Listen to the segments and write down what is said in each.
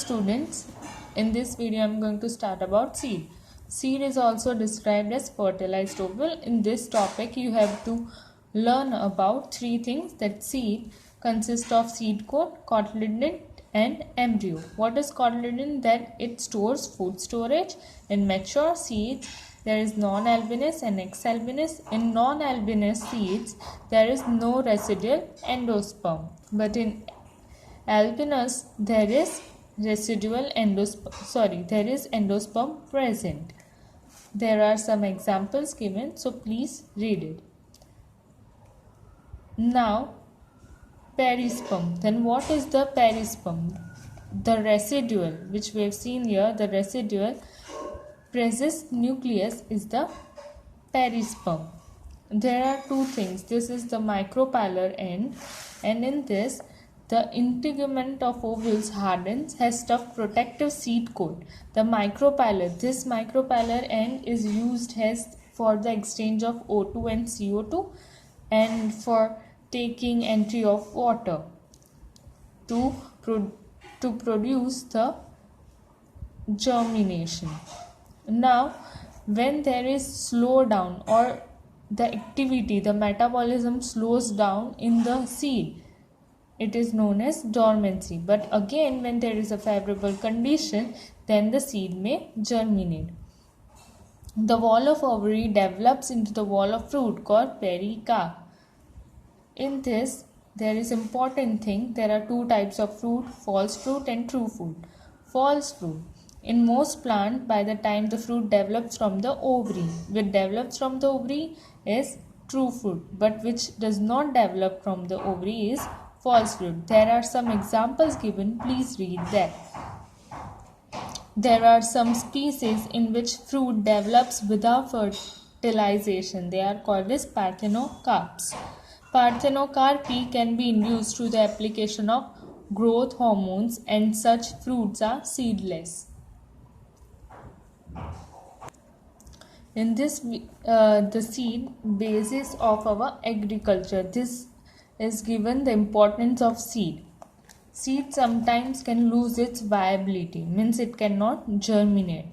Students, in this video I am going to start about seed. Seed is also described as fertilized ovule. In this topic you have to learn about three things: that seed consists of seed coat, cotyledon and embryo. What is cotyledon? That it stores food storage. In mature seeds there is non-albinous and ex-albinous. In non-albinous seeds there is no residual endosperm, but in albinous there is endosperm present. There are some examples given, so please read it. Now, perisperm. Then what is the perisperm? The residual, which we have seen here, the residual precis nucleus is the perisperm. There are two things. This is the micropylar end, and in this the integument of ovules hardens, has tough protective seed coat. The micropylar, this micropylar end is used as for the exchange of O2 and CO2 and for taking entry of water to produce the germination. Now, when there is slowdown or the activity, the metabolism slows down in the seed, it is known as dormancy. But again, when there is a favorable condition, then the seed may germinate. The wall of ovary develops into the wall of fruit called pericarp. In this, there is important thing. There are two types of fruit: false fruit and true fruit. False fruit. In most plants, by the time the fruit develops from the ovary, which develops from the ovary is true fruit, but which does not develop from the ovary is false fruit. There are some examples given. Please read that. There are some species in which fruit develops without fertilization. They are called as parthenocarps. Parthenocarpi can be induced through the application of growth hormones, and such fruits are seedless. In this, the seed basis of our agriculture. This is given the importance of seed. Seed sometimes can lose its viability, means it cannot germinate.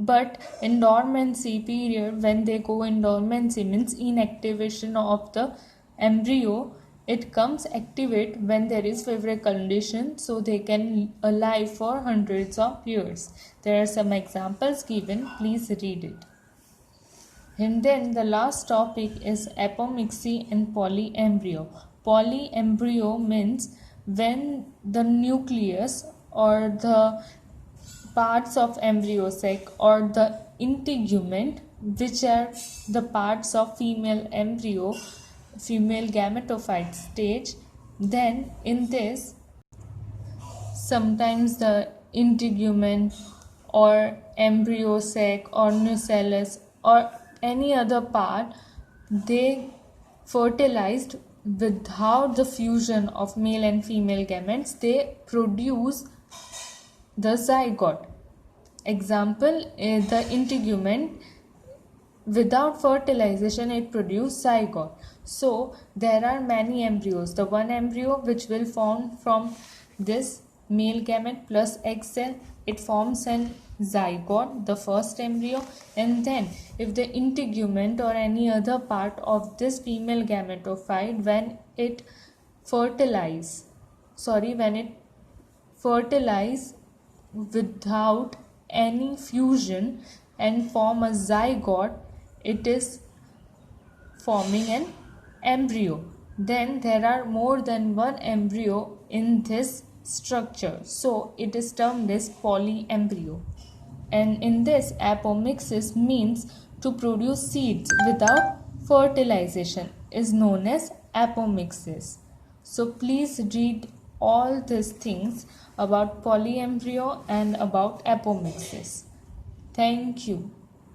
But in dormancy period, when they go in dormancy, means inactivation of the embryo, it comes activate when there is favorable condition, so they can alive for hundreds of years. There are some examples given. Please read it. And then the last topic is apomixis and polyembryo. Polyembryo means when the nucleus or the parts of embryo sac or the integument, which are the parts of female embryo, female gametophyte stage, then in this sometimes the integument or embryo sac or nucellus or any other part, they fertilized without the fusion of male and female gametes, they produce the zygote. Example is the integument. Without fertilization, it produces zygote. So there are many embryos. The one embryo which will form from this male gamete plus egg cell, it forms an zygote, the first embryo, and then if the integument or any other part of this female gametophyte, when it fertilize without any fusion and form a zygote, it is forming an embryo. Then there are more than one embryo in this structure, so it is termed as polyembryo. And in this, apomixis means to produce seeds without fertilization is known as apomixis. So please read all these things about polyembryo and about apomixis. Thank you.